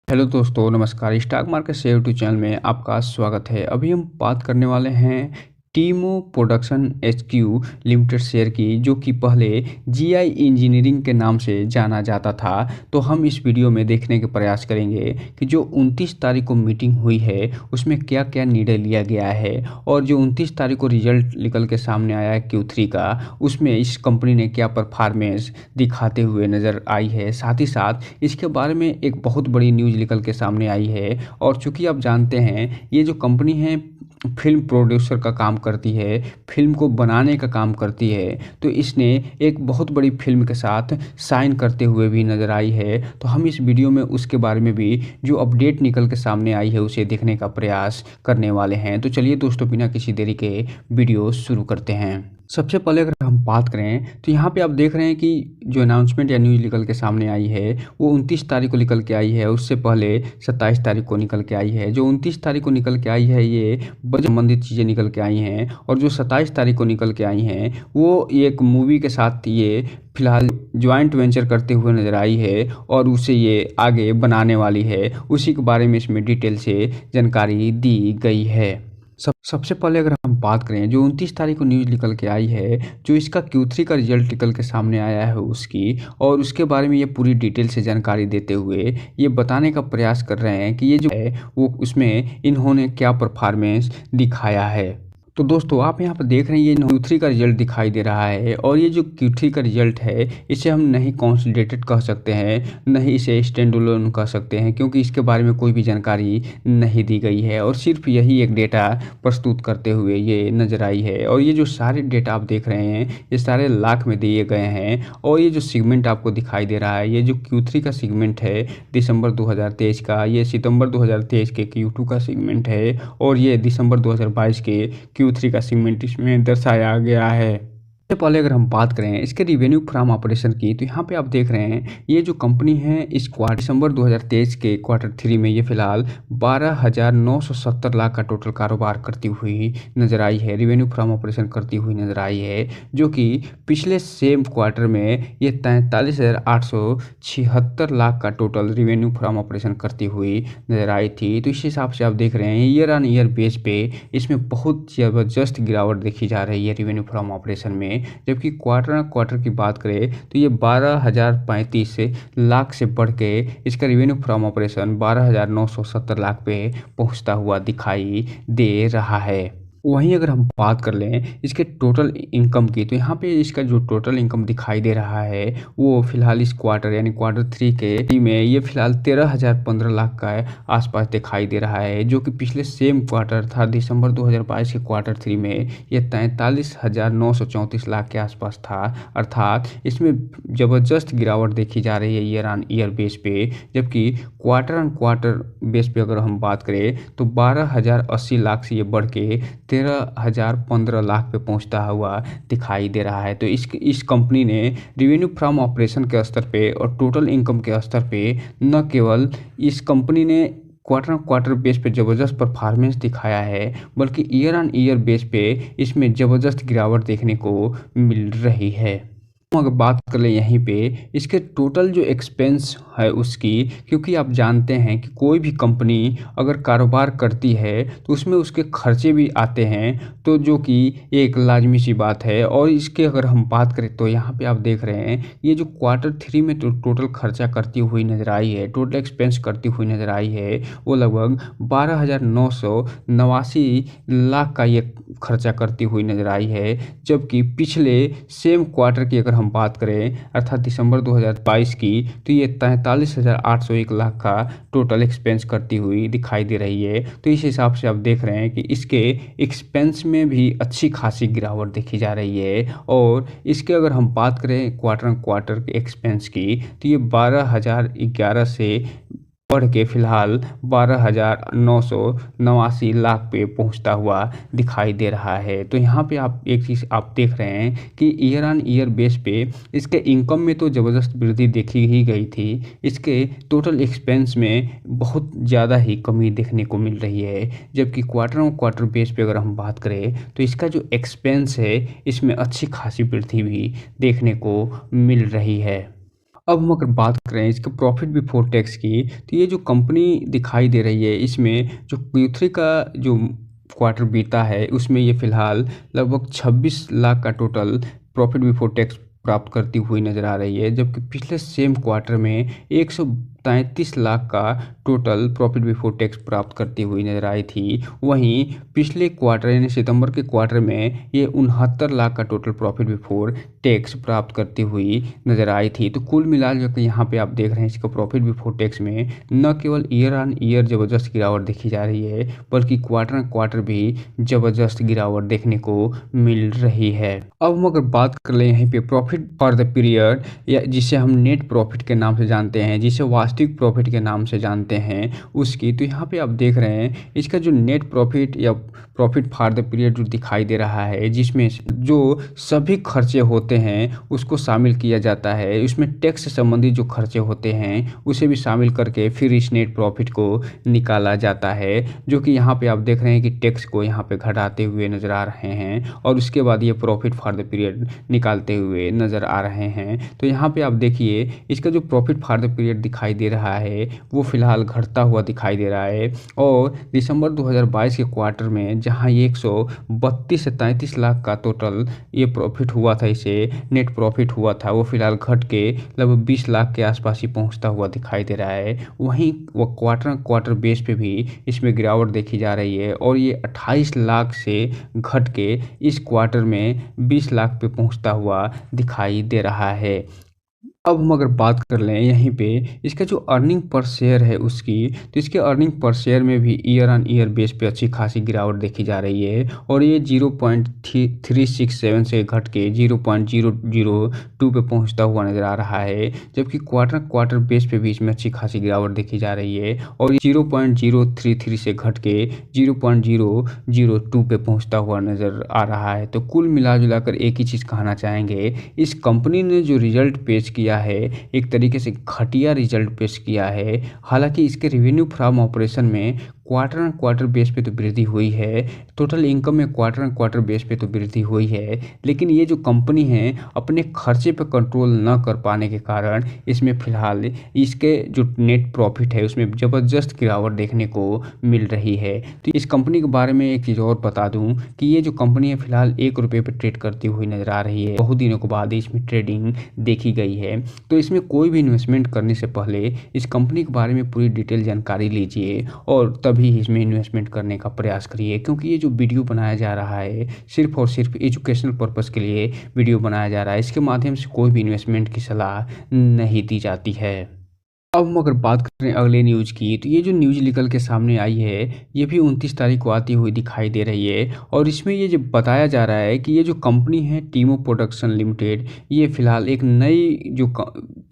Hello दोस्तों, नमस्कार। Stock market से यूट्यूब चैनल में आपका स्वागत है। अभी हम बात करने वाले हैं टीमो प्रोडक्शन एचक्यू लिमिटेड शेयर की, जो कि पहले जीआई इंजीनियरिंग के नाम से जाना जाता था। तो हम इस वीडियो में देखने के प्रयास करेंगे कि जो 29 तारीख को मीटिंग हुई है उसमें क्या क्या निर्णय लिया गया है, और जो 29 तारीख को रिजल्ट निकल के सामने आया है Q3 का, उसमें इस कंपनी ने क्या परफॉर्मेंस दिखाते हुए नज़र आई है। साथ ही साथ इसके बारे में एक बहुत बड़ी न्यूज़ निकल के सामने आई है। और चूँकि आप जानते हैं ये जो कंपनी है फिल्म प्रोड्यूसर का काम करती है, फिल्म को बनाने का काम करती है, तो इसने एक बहुत बड़ी फिल्म के साथ साइन करते हुए भी नज़र आई है। तो हम इस वीडियो में उसके बारे में भी जो अपडेट निकल के सामने आई है उसे देखने का प्रयास करने वाले हैं। तो चलिए दोस्तों, बिना किसी देरी के वीडियो शुरू करते हैं। सबसे पहले अगर हम बात करें तो यहाँ पे आप देख रहे हैं कि जो अनाउंसमेंट या न्यूज़ निकल के सामने आई है वो 29 तारीख को निकल के आई है। उससे पहले 27 तारीख को निकल के आई है। जो 29 तारीख को निकल के आई है ये बजट संबंधित चीज़ें निकल के आई हैं, और जो 27 तारीख को निकल के आई हैं वो एक मूवी के साथ ये फिलहाल ज्वाइंट वेंचर करते हुए नज़र आई है, और उसे ये आगे बनाने वाली है। उसी के बारे में इसमें डिटेल से जानकारी दी गई है। सबसे पहले अगर हम बात करें, जो 29 तारीख को न्यूज़ निकल के आई है, जो इसका Q3 का रिजल्ट निकल के सामने आया है उसकी, और उसके बारे में ये पूरी डिटेल से जानकारी देते हुए ये बताने का प्रयास कर रहे हैं कि ये जो है वो उसमें इन्होंने क्या परफॉर्मेंस दिखाया है। तो दोस्तों, आप यहाँ पर देख रहे हैं ये Q3 का रिजल्ट दिखाई दे रहा है, और ये जो Q3 का रिजल्ट है इसे हम नहीं कंसोलिडेटेड कह सकते हैं, नहीं इसे स्टैंड अलोन कह सकते हैं, क्योंकि इसके बारे में कोई भी जानकारी नहीं दी गई है, और सिर्फ यही एक डेटा प्रस्तुत करते हुए ये नज़र आई है। और ये जो सारे डेटा आप देख रहे हैं ये सारे लाख में दिए गए हैं, और ये जो सेगमेंट आपको दिखाई दे रहा है, ये जो Q3 का सेगमेंट है दिसंबर 2023 का, ये सितंबर 2023 के Q2 का सेगमेंट है, और ये दिसंबर 2022 के Q3 का सेगमेंट इसमें दर्शाया गया है। सबसे पहले अगर हम बात करें इसके रिवेन्यू फ्रॉम ऑपरेशन की, तो यहाँ पे आप देख रहे हैं ये जो कंपनी है इस क्वार्टर दिसंबर 2023 के Q3 में ये फिलहाल 12,970 लाख का टोटल कारोबार करती हुई नज़र आई है, रिवेन्यू फ्रॉम ऑपरेशन करती हुई नज़र आई है, जो कि पिछले सेम क्वार्टर में ये 43,876 लाख का टोटल रिवेन्यू फ्रॉम ऑपरेशन करती हुई नज़र आई थी। तो इस हिसाब से आप देख रहे हैं ईयर ऑन ईयर बेस पे इसमें बहुत ज़बरदस्त गिरावट देखी जा रही है रिवेन्यू फ्रॉम ऑपरेशन में। जबकि क्वार्टर की बात करें तो ये 12,035 लाख से बढ़ के इसका रिवेन्यू फ्रॉम ऑपरेशन 12,970 लाख पे पहुंचता हुआ दिखाई दे रहा है। वहीं अगर हम बात कर लें इसके टोटल इनकम की, तो यहाँ पे इसका जो टोटल इनकम दिखाई दे रहा है वो फिलहाल इस क्वार्टर यानी Q3 के में ये फिलहाल 13,015 लाख का आसपास दिखाई दे रहा है, जो कि पिछले सेम क्वार्टर था दिसंबर 2022 के Q3 में ये 43,934 लाख के आसपास था। अर्थात इसमें ज़बरदस्त गिरावट देखी जा रही है ईयर ऑन ईयर बेस पे। जबकि क्वार्टर ऑन क्वार्टर बेस पे अगर हम बात करें तो 12,080 लाख से ये बढ़ के 13,015 लाख पे पहुंचता हुआ दिखाई दे रहा है। तो इस कंपनी ने रिवेन्यू फ्रॉम ऑपरेशन के स्तर पे और टोटल इनकम के स्तर पे न केवल इस कंपनी ने क्वार्टर बेस पे ज़बरदस्त परफॉर्मेंस दिखाया है, बल्कि ईयर ऑन ईयर बेस पे इसमें ज़बरदस्त गिरावट देखने को मिल रही है। अगर बात कर लें यहीं पे इसके टोटल जो एक्सपेंस है उसकी, क्योंकि आप जानते हैं कि कोई भी कंपनी अगर कारोबार करती है तो उसमें उसके खर्चे भी आते हैं, तो जो कि एक लाजमी सी बात है। और इसके अगर हम बात करें तो यहाँ पे आप देख रहे हैं ये जो Q3 में टोटल खर्चा करती हुई नज़र आई है, टोटल एक्सपेंस करती हुई नज़र आई है, वो लगभग 12,989 लाख का ये खर्चा करती हुई नज़र आई है। जबकि पिछले सेम क्वार्टर की अगर हम बात करें अर्थात दिसंबर 2022 की, तो ये 43,801 लाख का टोटल एक्सपेंस करती हुई दिखाई दे रही है। तो इस हिसाब से आप देख रहे हैं कि इसके एक्सपेंस में भी अच्छी खासी गिरावट देखी जा रही है। और इसके अगर हम बात करें क्वार्टर के एक्सपेंस की, तो ये 12,011 से बढ़ के फिलहाल 12,989 लाख पे पहुंचता हुआ दिखाई दे रहा है। तो यहाँ पे आप एक चीज़ आप देख रहे हैं कि ईयर ऑन ईयर बेस पे इसके इनकम में तो ज़बरदस्त वृद्धि देखी ही गई थी, इसके टोटल एक्सपेंस में बहुत ज़्यादा ही कमी देखने को मिल रही है। जबकि क्वार्टर बेस पे अगर हम बात करें तो इसका जो एक्सपेंस है इसमें अच्छी खासी वृद्धि भी देखने को मिल रही है। अब हम अगर बात करें इसके प्रॉफिट बिफोर टैक्स की, तो ये जो कंपनी दिखाई दे रही है इसमें जो Q3 का जो क्वार्टर बीता है उसमें ये फिलहाल लगभग 26 लाख का टोटल प्रॉफिट बिफोर टैक्स प्राप्त करती हुई नज़र आ रही है, जबकि पिछले सेम क्वार्टर में 133 लाख का टोटल प्रॉफिट बिफोर टैक्स प्राप्त करती हुई नज़र आई थी। वहीं पिछले क्वार्टर यानी सितंबर के क्वार्टर में ये 69 लाख का टोटल प्रॉफिट बिफोर टैक्स प्राप्त करती हुई नज़र आई थी। तो कुल मिला जो यहाँ पे आप देख रहे हैं इसका प्रॉफिट बिफोर टैक्स में न केवल ईयर ऑन ईयर ज़बरदस्त गिरावट देखी जा रही है, बल्कि क्वार्टर क्वार्टर भी ज़बरदस्त गिरावट देखने को मिल रही है। अब हम अगर बात कर लें यहाँ पे प्रॉफिट फॉर द पीरियड, या जिसे हम नेट प्रॉफिट के नाम से जानते हैं, जिसे वास्तविक प्रॉफिट के नाम से जानते हैं उसकी, तो यहाँ पे आप देख रहे हैं इसका जो नेट प्रॉफिट या प्रॉफिट फॉर द पीरियड जो दिखाई दे रहा है, जिसमें जो सभी खर्चे होते हैं उसको शामिल किया जाता है। उसमें टैक्स से संबंधित जो खर्चे होते हैं उसे भी शामिल करके फिर इस नेट प्रॉफिट को निकाला जाता है, जो कि यहाँ पे आप देख रहे हैं कि टैक्स को यहाँ पे घटाते हुए नज़र आ रहे हैं और उसके बाद ये प्रॉफिट फॉर द पीरियड निकालते हुए नज़र आ रहे हैं। तो यहाँ पे आप देखिए इसका जो प्रॉफिट फॉर द पीरियड दिखाई दे रहा है वो फिलहाल घटता हुआ दिखाई दे रहा है, और दिसंबर 2022 के क्वार्टर में जहाँ ये 132 से 33 लाख का टोटल ये प्रॉफिट हुआ था, इसे नेट प्रॉफिट हुआ था, वो फिलहाल घट के लगभग 20 लाख के आसपास ही पहुंचता हुआ दिखाई दे रहा है। वहीं वो क्वार्टर बेस पे भी इसमें गिरावट देखी जा रही है और ये 28 लाख से घट के इस क्वार्टर में 20 लाख पे पहुंचता हुआ दिखाई दे रहा है। अब हम अगर बात कर लें यहीं पे इसका जो अर्निंग पर शेयर है उसकी, तो इसके अर्निंग पर शेयर में भी ईयर ऑन ईयर बेस पे अच्छी खासी गिरावट देखी जा रही है और ये 0.367 से घट के 0.002 पे पहुंचता हुआ नज़र आ रहा है, जबकि क्वार्टर बेस पे भी इसमें अच्छी खासी गिरावट देखी जा रही है और 0.033 से घट के 0.002 पे पहुंचता हुआ नज़र आ रहा है। तो कुल मिला जुलाकर एक ही चीज़ कहना चाहेंगे, इस कंपनी ने जो रिजल्ट पेश किया है एक तरीके से घटिया रिजल्ट पेश किया है। हालांकि इसके रेवेन्यू फ्रॉम ऑपरेशन में क्वार्टर बेस पे तो वृद्धि हुई है, टोटल इनकम में क्वार्टर बेस पे तो वृद्धि हुई है, लेकिन ये जो कंपनी है अपने खर्चे पर कंट्रोल न कर पाने के कारण इसमें फ़िलहाल इसके जो नेट प्रॉफिट है उसमें ज़बरदस्त गिरावट देखने को मिल रही है। तो इस कंपनी के बारे में एक चीज़ और बता दूं कि ये जो कंपनी है फ़िलहाल ₹1 पर ट्रेड करती हुई नज़र आ रही है। बहुत दिनों के बाद इसमें ट्रेडिंग देखी गई है। तो इसमें कोई भी इन्वेस्टमेंट करने से पहले इस कंपनी के बारे में पूरी डिटेल जानकारी लीजिए और तभी इसमें इन्वेस्टमेंट करने का प्रयास करिए, क्योंकि ये जो वीडियो बनाया जा रहा है सिर्फ और सिर्फ एजुकेशनल पर्पस के लिए वीडियो बनाया जा रहा है। इसके माध्यम से कोई भी इन्वेस्टमेंट की सलाह नहीं दी जाती है। अब हम अगर बात करें अगले न्यूज़ की, तो ये जो न्यूज़ निकल के सामने आई है ये भी 29 तारीख को आती हुई दिखाई दे रही है और इसमें ये जो बताया जा रहा है कि ये जो कंपनी है टीमो प्रोडक्शन लिमिटेड, ये फ़िलहाल एक नई जो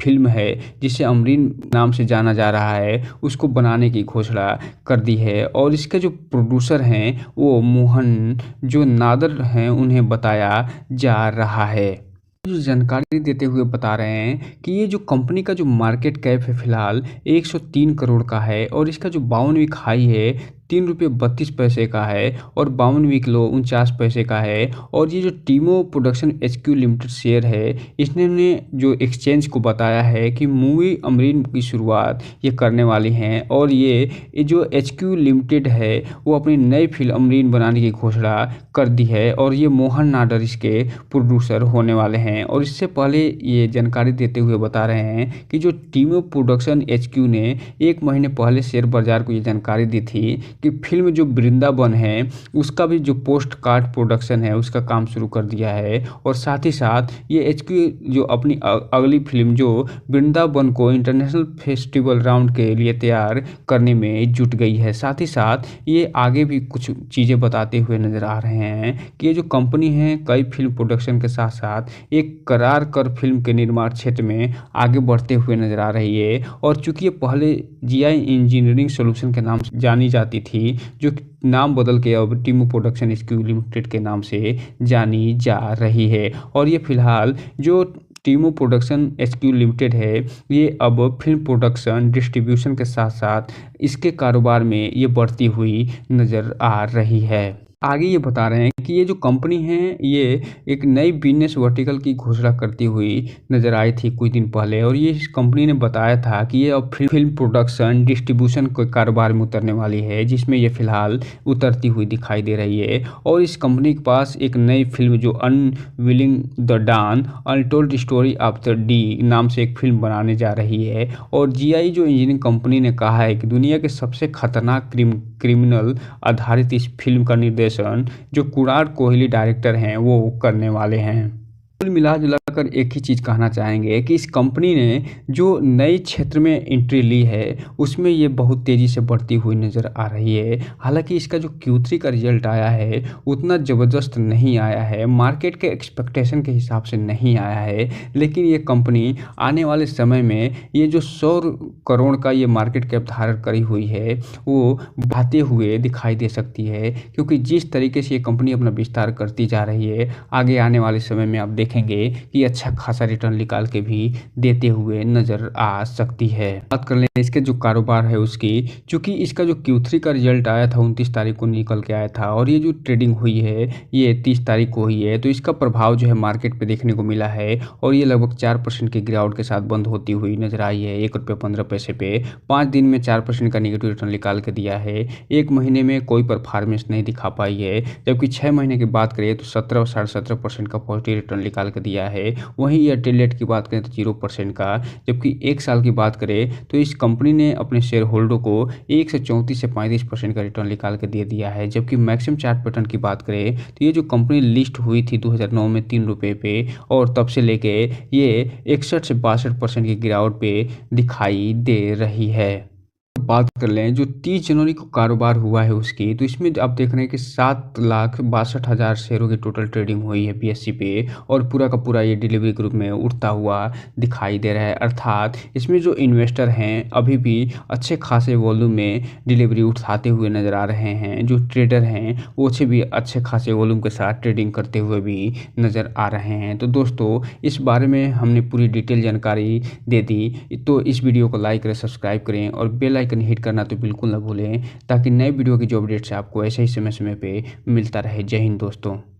फिल्म है जिसे अमरीन नाम से जाना जा रहा है उसको बनाने की घोषणा कर दी है और इसके जो प्रोड्यूसर हैं वो मोहन जो नादर हैं उन्हें बताया जा रहा है। जो जानकारी देते हुए बता रहे हैं कि ये जो कंपनी का जो मार्केट कैप है फिलहाल 103 करोड़ का है और इसका जो 52 वीक हाई है ₹3.32 का है और 52 वीक लो 49 पैसे का है। और ये जो टीमो प्रोडक्शन HQ लिमिटेड शेयर है इसने जो एक्सचेंज को बताया है कि मूवी अमरीन की शुरुआत ये करने वाली हैं और ये जो HQ लिमिटेड है वो अपनी नई फिल्म अमरीन बनाने की घोषणा कर दी है और ये मोहन नाडर इसके प्रोड्यूसर होने वाले हैं। और इससे पहले ये जानकारी देते हुए बता रहे हैं कि जो टीमो प्रोडक्शन HQ ने 1 महीने पहले शेयर बाजार को ये जानकारी दी थी कि फिल्म जो वृंदावन है उसका भी जो पोस्ट कार्ड प्रोडक्शन है उसका काम शुरू कर दिया है और साथ ही साथ ये HQ जो अपनी अगली फिल्म जो वृंदावन को इंटरनेशनल फेस्टिवल राउंड के लिए तैयार करने में जुट गई है। साथ ही साथ ये आगे भी कुछ चीज़ें बताते हुए नज़र आ रहे हैं कि ये जो कंपनी है कई फिल्म प्रोडक्शन के साथ साथ एक करार कर फिल्म के निर्माण क्षेत्र में आगे बढ़ते हुए नज़र आ रही है। और चूँकि ये पहले GI इंजीनियरिंग सॉल्यूशन के नाम से जानी जाती थी, जो नाम बदल के अब टीमो प्रोडक्शन HQ लिमिटेड के नाम से जानी जा रही है। और ये फिलहाल जो टीमो प्रोडक्शन HQ लिमिटेड है ये अब फिल्म प्रोडक्शन डिस्ट्रीब्यूशन के साथ साथ इसके कारोबार में ये बढ़ती हुई नज़र आ रही है। आगे ये बता रहे हैं कि ये जो कंपनी है ये एक नई बिजनेस वर्टिकल की घोषणा करती हुई नज़र आई थी कुछ दिन पहले, और ये इस कंपनी ने बताया था कि ये अब फिल्म प्रोडक्शन डिस्ट्रीब्यूशन के कारोबार में उतरने वाली है, जिसमें ये फिलहाल उतरती हुई दिखाई दे रही है। और इस कंपनी के पास एक नई फिल्म जो unveiling the don untold story of the D नाम से एक फिल्म बनाने जा रही है। और जीआई जो इंजीनियरिंग कंपनी ने कहा है कि दुनिया के सबसे खतरनाक क्रिमिनल आधारित इस फिल्म का निर्देशन जो कुणाल कोहली डायरेक्टर हैं वो करने वाले हैं। कुल मिला जुलाकर एक ही चीज़ कहना चाहेंगे कि इस कंपनी ने जो नई क्षेत्र में एंट्री ली है उसमें ये बहुत तेज़ी से बढ़ती हुई नज़र आ रही है। हालांकि इसका जो Q3 का रिजल्ट आया है उतना ज़बरदस्त नहीं आया है, मार्केट के एक्सपेक्टेशन के हिसाब से नहीं आया है, लेकिन ये कंपनी आने वाले समय में ये जो 100 करोड़ का ये मार्केट कैप धारण करी हुई है वो बढ़ाते हुए दिखाई दे सकती है, क्योंकि जिस तरीके से ये कंपनी अपना विस्तार करती जा रही है आगे आने वाले समय में आप देखेंगे कि अच्छा खासा रिटर्न निकाल के भी देते हुए नज़र आ सकती है। बात कर लें इसके जो कारोबार है उसकी, चूँकि इसका जो Q3 का रिजल्ट आया था 29 तारीख को निकल के आया था और ये जो ट्रेडिंग हुई है ये 30 तारीख को हुई है, तो इसका प्रभाव जो है मार्केट पे देखने को मिला है और ये लगभग 4% के गिरावट के साथ बंद होती हुई नजर आई है ₹1.15 पे। 5 दिन में 4% का नेगेटिव रिटर्न निकाल के दिया है। 1 महीने में कोई परफॉर्मेंस नहीं दिखा पाई है, जबकि 6 महीने की बात करें तो 17 और 17.5% का पॉजिटिव रिटर्न निकाल के दिया है। वहीं एयरटेल की बात करें तो 0% का, जबकि 1 साल की बात करें तो इस कंपनी ने अपने शेयर होल्डर को 1 से 34 से 35% का रिटर्न निकाल के दे दिया है। जबकि मैक्सिमम चार्ट पैटर्न की बात करें तो ये जो कंपनी लिस्ट हुई थी 2009 में ₹3 पे और तब से लेके ये 61 से 62% की गिरावट पे दिखाई दे रही है। बात कर लें जो 30 जनवरी को कारोबार हुआ है उसकी, तो इसमें आप देख रहे हैं कि 7,62,000 शेयरों की टोटल ट्रेडिंग हुई है बीएसई पे और पूरा का पूरा ये डिलीवरी ग्रुप में उठता हुआ दिखाई दे रहा है। अर्थात इसमें जो इन्वेस्टर हैं अभी भी अच्छे खासे वॉल्यूम में डिलीवरी उठाते हुए नज़र आ रहे हैं। जो ट्रेडर हैं वो भी अच्छे खासे वॉल्यूम के साथ ट्रेडिंग करते हुए भी नज़र आ रहे हैं। तो दोस्तों इस बारे में हमने पूरी डिटेल जानकारी दे दी, तो इस वीडियो को लाइक करें, सब्सक्राइब करें और बेल आइकन हिट करना तो बिल्कुल ना भूलें, ताकि नए वीडियो की जो अपडेट्स है आपको ऐसे ही समय समय पे मिलता रहे। जय हिंद दोस्तों।